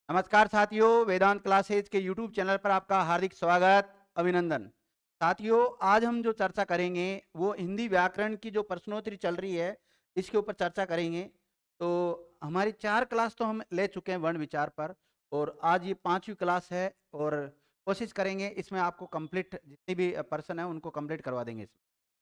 नमस्कार साथियों, वेदांत क्लासेज के यूट्यूब चैनल पर आपका हार्दिक स्वागत, अभिनंदन। साथियों, आज हम जो चर्चा करेंगे वो हिंदी व्याकरण की जो प्रश्नोत्तरी चल रही है इसके ऊपर चर्चा करेंगे। तो हमारी 4 क्लास तो हम ले चुके हैं वर्ण विचार पर, और आज ये 5वीं क्लास है और कोशिश करेंगे इसमें आपको कंप्लीट, जितने भी पर्सन है उनको कंप्लीट करवा देंगे इसमें।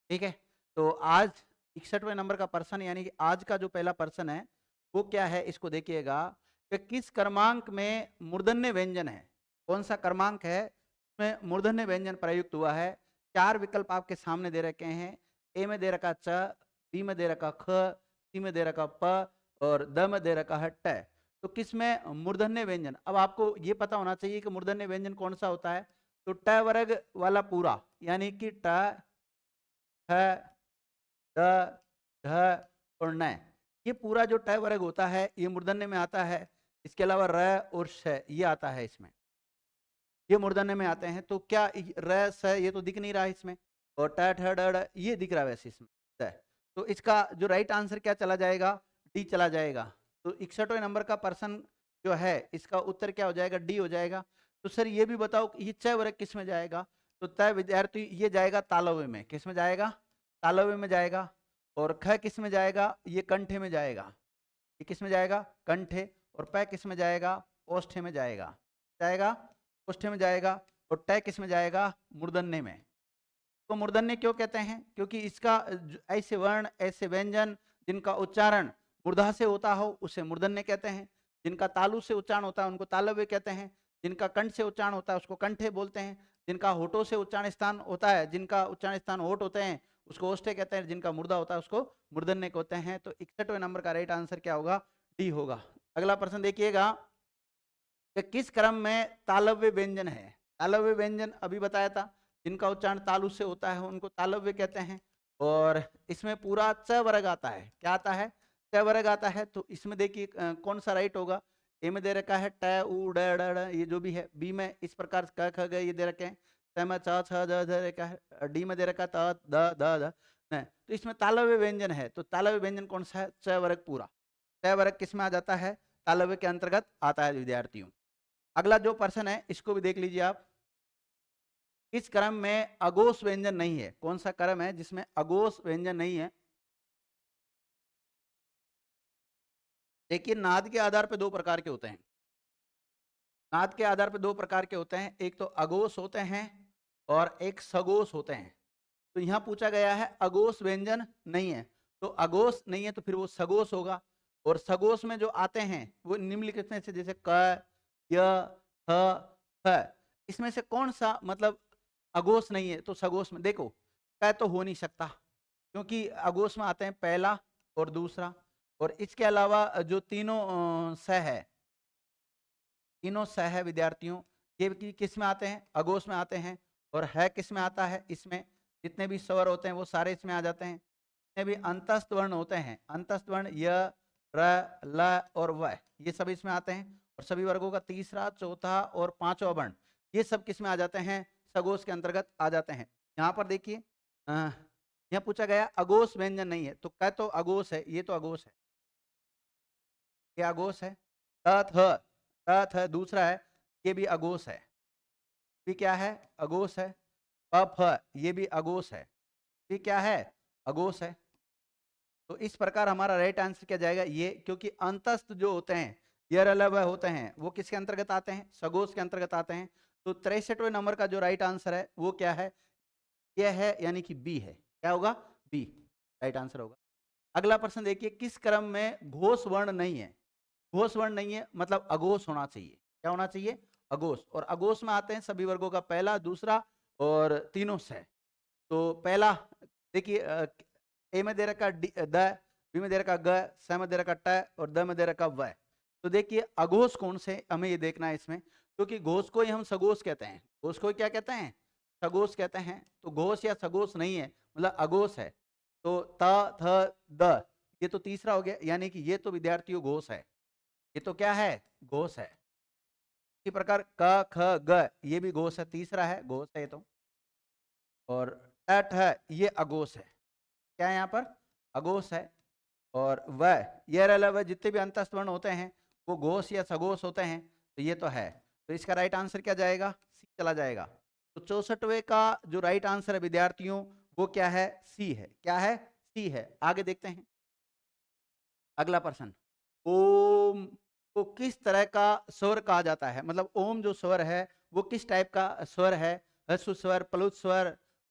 ठीक है। तो आज 61वें नंबर का पर्सन, यानी कि आज का जो पहला पर्सन है वो क्या है, इसको देखिएगा कि किस क्रमांक में मूर्धन्य व्यंजन है। कौन सा क्रमांक है उसमें मूर्धन्य व्यंजन प्रयुक्त हुआ है। 4 विकल्प आपके सामने दे रखे हैं। ए में दे रखा च, बी में दे रखा ख, सी में दे रखा प और द में दे रखा है ट। तो किस में मूर्धन्य व्यंजन, अब आपको ये पता होना चाहिए कि मूर्धन्य व्यंजन कौन सा होता है। तो ट वर्ग वाला पूरा, यानी कि ट, ठ, द, ढ और न, ये पूरा जो ट वर्ग होता है ये मूर्धन्य में आता है। इसके अलावा र और श ये आता है इसमें, ये मूर्धन्य में आते हैं। तो क्या र स ये तो दिख नहीं रहा है इसमें, और ट ठ ड ढ ये दिख रहा है वैसे इसमें ट। तो इसका जो राइट आंसर क्या चला जाएगा, डी चला जाएगा। तो 61वें नंबर का पर्सन जो है इसका उत्तर क्या हो जाएगा, डी हो जाएगा। तो सर ये भी बताओ कि ये च वर्ग किस में जाएगा। तो तय विद्यार्थी ये जाएगा तालव्य में। किस में जाएगा, तालव्य में जाएगा। और ख किस में जाएगा, ये कंठे में जाएगा। ये किस में जाएगा, कंठे। और प किस में जाएगा, ओष्ठे में जाएगा। जाएगा ओष्ठे में जाएगा। और ट किस में जाएगा, मूर्धन्य में। तो मूर्धन्य क्यों कहते हैं, क्योंकि इसका ऐसे वर्ण, ऐसे व्यंजन जिनका उच्चारण मूर्धा से होता हो उसे मूर्धन्य कहते हैं। जिनका तालु से उच्चारण होता है उनको तालव्य कहते हैं। जिनका कंठ से उच्चारण होता है उसको कंठे बोलते हैं। जिनका होठों से उच्चारण स्थान होता है, जिनका उच्चारण स्थान होठ होते हैं उसको ओष्ठे कहते हैं। जिनका मूर्धा होता है उसको मूर्धन्य कहते हैं। तो 61वें नंबर का राइट आंसर क्या होगा, डी होगा। अगला प्रश्न देखिएगा कि किस क्रम में तालव्य व्यंजन है। तालव्य व्यंजन अभी बताया था, जिनका उच्चारण तालु से होता है उनको तालव्य कहते हैं। और इसमें पूरा च वर्ग आता है। क्या आता है, च वर्ग आता है। तो इसमें देखिए कौन सा राइट होगा। ए में दे रखा है ट उ ड ड ड, ये जो भी है। बी में इस प्रकार क ख ग ये दे रखे हैं। च में च छ ज दे रखा है। डी में दे रखा त द द द न। तो इसमें तालव्य व्यंजन है। तो तालव्य व्यंजन कौन सा है, च वर्ग पूरा। च वर्ग किस में आ जाता है, तालव्य के अंतर्गत आता है विद्यार्थियों। अगला जो प्रश्न है इसको भी देख लीजिए आप। इस क्रम में अघोष व्यंजन नहीं है। कौन सा क्रम है जिसमें अघोष व्यंजन नहीं है। देखिए, नाद के आधार पर 2 प्रकार के होते हैं। नाद के आधार पर 2 प्रकार के होते हैं, एक तो अघोष होते हैं और एक सघोष होते हैं। तो यहाँ पूछा गया है अघोष व्यंजन नहीं है। तो अघोष नहीं है तो फिर वो सघोष होगा। और सघोष में जो आते हैं वो निम्नलिखित में से, जैसे क, य, ह, फ, इसमें से कौन सा मतलब अघोष नहीं है। तो सघोष में देखो, क तो हो नहीं सकता क्योंकि अघोष में आते हैं पहला और दूसरा। और इसके अलावा जो तीनों स है, तीनों स है विद्यार्थियों, ये किस में आते हैं, अघोष में आते हैं। और है किस में आता है, इसमें जितने भी स्वर होते हैं वो सारे इसमें आ जाते हैं। जितने भी अंतस्थ वर्ण होते हैं, अंतस्थ वर्ण य, र, ल और व, ये सब इसमें आते हैं। और सभी वर्गों का तीसरा, चौथा और पांचवा वर्ण ये सब किस में आ जाते हैं, सघोष के अंतर्गत आ जाते हैं। यहाँ पर देखिए, यहाँ पूछा गया अघोष व्यंजन नहीं है। तो क तो अघोष है, ये तो अघोष है, ये अघोष है। त थ दूसरा है, ये भी अघोष है। ये क्या है, अघोष है। प फ ये भी अघोष है। ये क्या है, अघोष है। तो इस प्रकार हमारा राइट आंसर क्या जाएगा, ये, क्योंकि अंतस्थ जो होते हैं यर अलव होते हैं वो किसके अंतर्गत आते हैं, सघोष के अंतर्गत आते हैं। तो 63वें नंबर का जो राइट आंसर है वो क्या है, यह है, यानी कि बी है। क्या होगा, बी राइट आंसर होगा। अगला प्रश्न देखिए, किस क्रम में घोष वर्ण नहीं है। घोष वर्ण नहीं है मतलब अघोष होना चाहिए। क्या होना चाहिए, अघोष। और अघोष में आते हैं सभी वर्गों का पहला, दूसरा और तीनों से। तो पहला देखिए, ए में दे रखा द, बी में दे रखा ग, स में दे रखा ट और द में दे रखा व। तो देखिए अघोष कौन से, हमें ये देखना है इसमें, क्योंकि घोष को ही हम सघोष कहते हैं। घोष को क्या कहते हैं, सघोष कहते हैं। तो घोष या सघोष नहीं है, मतलब अघोष है। तो त थ द ये तो तीसरा हो गया, यानी कि ये तो विद्यार्थियों घोष है। ये तो क्या है, घोष है। इसी प्रकार क ख ग ये भी घोष है, तीसरा है, घोष है ये तो। और ट ठ ये अघोष है। क्या है यहाँ पर, अघोष है। और वह, यह जितने भी अंतस्थ वर्ण होते हैं वो घोष या सघोष होते हैं। तो ये तो है, तो इसका राइट आंसर क्या जाएगा, सी चला जाएगा। तो 64वें का जो राइट आंसर है विद्यार्थियों वो क्या है, सी है। क्या है, सी है। आगे देखते हैं अगला प्रश्न। ओम को किस तरह का स्वर कहा जाता है, मतलब ओम जो स्वर है वो किस टाइप का स्वर है, ह्रस्व स्वर, प्लुत स्वर,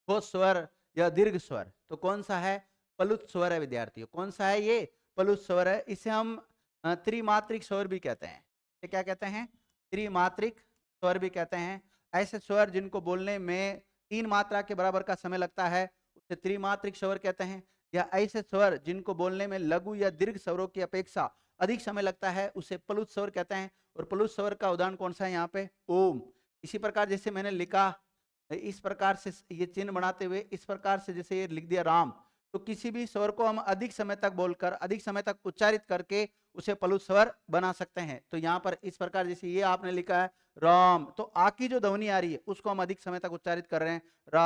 ठोस स्वर या दीर्घ स्वर। तो कौन सा है, प्लुत स्वर है विद्यार्थियों। कौन सा है ये, प्लुत स्वर है। इसे हम त्रिमात्रिक स्वर भी कहते हैं। ये क्या कहते हैं, त्रिमात्रिक स्वर भी कहते हैं। ऐसे स्वर जिनको बोलने में 3 मात्रा के बराबर का समय लगता है उसे त्रिमात्रिक स्वर कहते हैं। या ऐसे स्वर जिनको बोलने में लघु या दीर्घ स्वरों की अपेक्षा अधिक समय लगता है उसे प्लुत स्वर कहते हैं। और प्लुत स्वर का उदाहरण कौन सा है यहाँ पे, ओम। इसी प्रकार जैसे मैंने लिखा इस प्रकार से ये चिन्ह बनाते हुए, इस प्रकार से जैसे ये लिख दिया राम, तो किसी भी स्वर को हम अधिक समय तक बोलकर, अधिक समय तक उच्चारित करके उसे प्लुत स्वर बना सकते हैं। तो यहाँ पर इस प्रकार जैसे ये आपने लिखा है राम, तो आ की जो ध्वनि आ रही है उसको हम अधिक समय तक उच्चारित कर रहे हैं राम।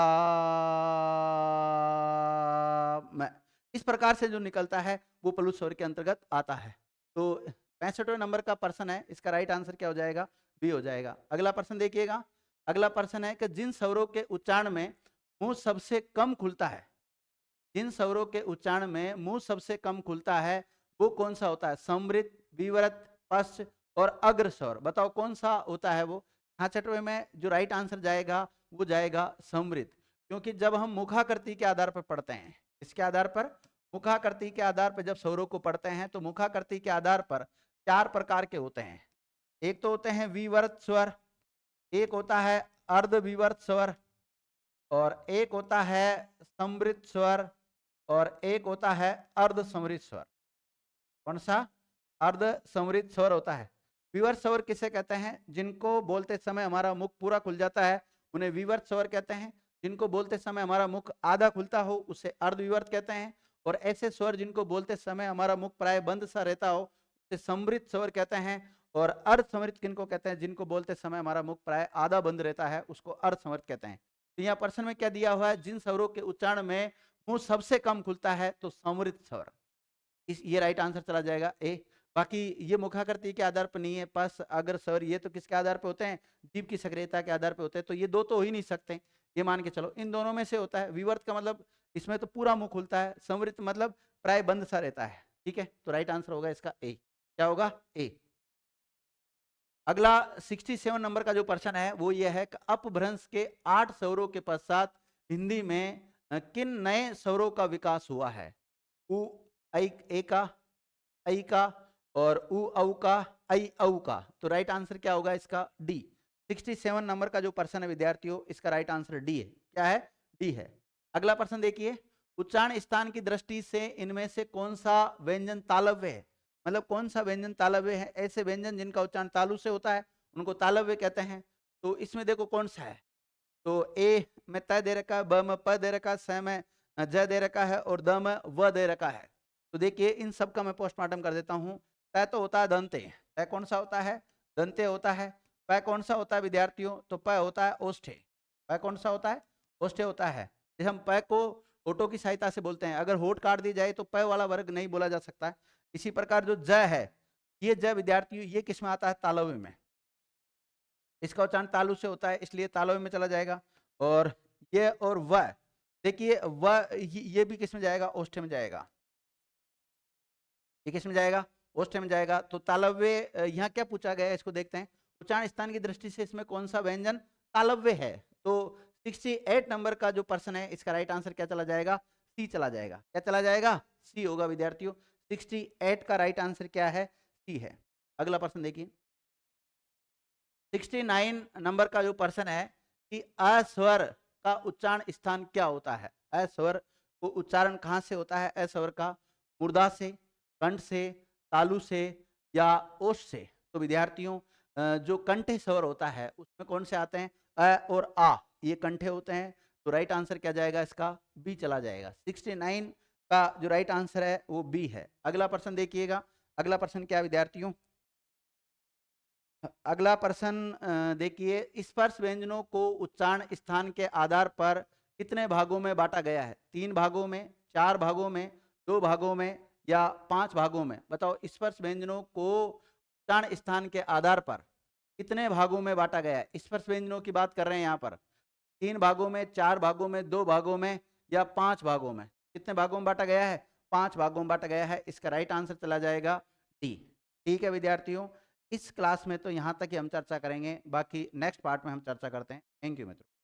इस प्रकार से जो निकलता है वो प्लुत स्वर के अंतर्गत आता है। तो 65वें नंबर का प्रश्न है, इसका राइट आंसर क्या हो जाएगा, बी हो जाएगा। अगला प्रश्न देखिएगा। अगला प्रश्न है कि जिन स्वरों के उच्चारण में मुंह सबसे कम खुलता है, जिन स्वरों के उच्चारण में मुंह सबसे कम खुलता है वो कौन सा होता है, समृद्ध, विवृत, पश्च और अग्र स्वर। बताओ कौन सा होता है वो। 66वें में जो राइट आंसर जाएगा वो जाएगा समृद्ध। क्योंकि जब हम मुखाकृति के आधार पर पढ़ते हैं, इसके आधार पर, मुखाकृति के आधार पर जब स्वरों को पढ़ते हैं तो मुखाकृति के आधार पर 4 प्रकार के होते हैं। एक तो होते हैं विवर्त स्वर, एक होता है अर्ध विवर्त स्वर, और एक होता है समृद्ध स्वर, और एक होता है अर्ध समृद्ध स्वर। कौन सा, अर्ध समृद्ध स्वर होता है। विवर्त स्वर किसे कहते हैं, जिनको बोलते समय हमारा मुख पूरा खुल जाता है उन्हें विवर्त स्वर कहते हैं। जिनको बोलते समय हमारा मुख आधा खुलता हो उसे अर्ध विवर्त कहते हैं। और ऐसे स्वर जिनको बोलते समय हमारा मुख प्राय बंद सा रहता हो उसे समृद्ध स्वर कहते हैं। और अर्ध समृद्ध किनको कहते हैं, जिनको बोलते समय हमारा मुख प्राय आधा बंद रहता है उसको अर्ध समृद्ध कहते हैं। तो यहाँ प्रश्न में क्या दिया हुआ है, जिन स्वरों के उच्चारण में मुंह सबसे कम खुलता है तो समृद्ध स्वर, इस ये राइट आंसर चला जाएगा ए। बाकी ये मुखाकृति के आधार पर नहीं है, पस अगर स्वर ये तो किसके आधार पर होते हैं, जीभ की सक्रियता के आधार पर होते हैं। तो ये दो तो हो ही नहीं सकते, ये मान के चलो इन दोनों में से होता है। विवर्त का मतलब इसमें तो पूरा मुंह खुलता है, समृद्ध मतलब प्राय बंद सा रहता है। ठीक है, तो राइट आंसर होगा इसका ए। क्या होगा, ए। अगला 67 नंबर का जो प्रश्न है वो ये है कि अपभ्रंश के 8 स्वरों के पश्चात हिंदी में किन नए स्वरों का विकास हुआ है। उ, ऐ, ए का, ऐ का, और उ, औ का, ऐ, औ का। तो राइट आंसर क्या होगा इसका, डी। 67 नंबर का जो प्रश्न है विद्यार्थियों, इसका राइट आंसर डी है। क्या है, डी है। अगला प्रश्न देखिए, उच्चारण स्थान की दृष्टि से इनमें से कौन सा व्यंजन तालव्य है। मतलब कौन सा व्यंजन तालव्य है, ऐसे व्यंजन जिनका उच्चारण तालु से होता है उनको तालव्य कहते हैं। तो इसमें देखो कौन सा है, तो ए में त दे रखा है, ब में प दे रखा है, स में ज दे रखा है, और द में व दे रखा है। तो देखिए इन सब का मैं पोस्टमार्टम कर देता हूँ। त तो होता है दंते, त कौन सा होता है, दंते होता है। प कौन सा होता है विद्यार्थियों, तो प होता है ओष्ठे। प कौन सा होता है, ओष्ठे होता है। जैसे हम प को होठों की सहायता से बोलते हैं, अगर होठ काट दी जाए तो प वाला वर्ग नहीं बोला जा सकता है। इसी प्रकार जो ज है, ये ज विद्यार्थियों ये किस में आता है, तालव्य में। इसका उच्चारण तालु से होता है इसलिए तालव्य में चला जाएगा। और ये और व, देखिए व ये भी किस में जाएगा, ओष्ठे में जाएगा। ये किस में जाएगा, ओष्ठे में जाएगा। तो तालव्य, यहाँ क्या पूछा गया है इसको देखते हैं। उच्चारण स्थान की दृष्टि से इसमें कौन सा व्यंजन तालव्य है। तो 68 नंबर का जो प्रश्न है इसका राइट आंसर क्या चला जाएगा, सी चला जाएगा। क्या चला जाएगा, सी होगा विद्यार्थियों। 68 का राइट आंसर क्या है, सी है। अगला प्रश्न देखिए, 69 नंबर का जो प्रश्न है कि अस्वर का उच्चारण स्थान क्या होता है। अस्वर को उच्चारण कहाँ से होता है, अस्वर का मूर्धा से, कंठ से, तालु से या ओष्ठ से। तो विद्यार्थियों जो कंठे स्वर होता है उसमें कौन से आते हैं, अ और आ, ये कंठे होते हैं। तो राइट आंसर क्या जाएगा इसका, बी चला जाएगा। 69 का जो राइट आंसर है वो बी है। अगला प्रश्न देखिएगा। अगला प्रश्न क्या है विद्यार्थियों, अगला प्रश्न देखिए, स्पर्श व्यंजनों को उच्चारण स्थान के आधार पर कितने भागों में बांटा गया है। 3 भागों में, 4 भागों में, 2 भागों में या 5 भागों में। बताओ स्पर्श व्यंजनों को उच्चारण स्थान के आधार पर कितने भागों में बांटा गया है? स्पर्श व्यंजनों की बात कर रहे हैं यहाँ पर। 3 भागों में, 4 भागों में, 2 भागों में या 5 भागों में? कितने भागों में बांटा गया है? 5 भागों में बांटा गया है। इसका राइट आंसर चला जाएगा डी। ठीक है विद्यार्थियों, इस क्लास में तो यहाँ तक ही हम चर्चा करेंगे, बाकी नेक्स्ट पार्ट में हम चर्चा करते हैं। थैंक यू मित्रों।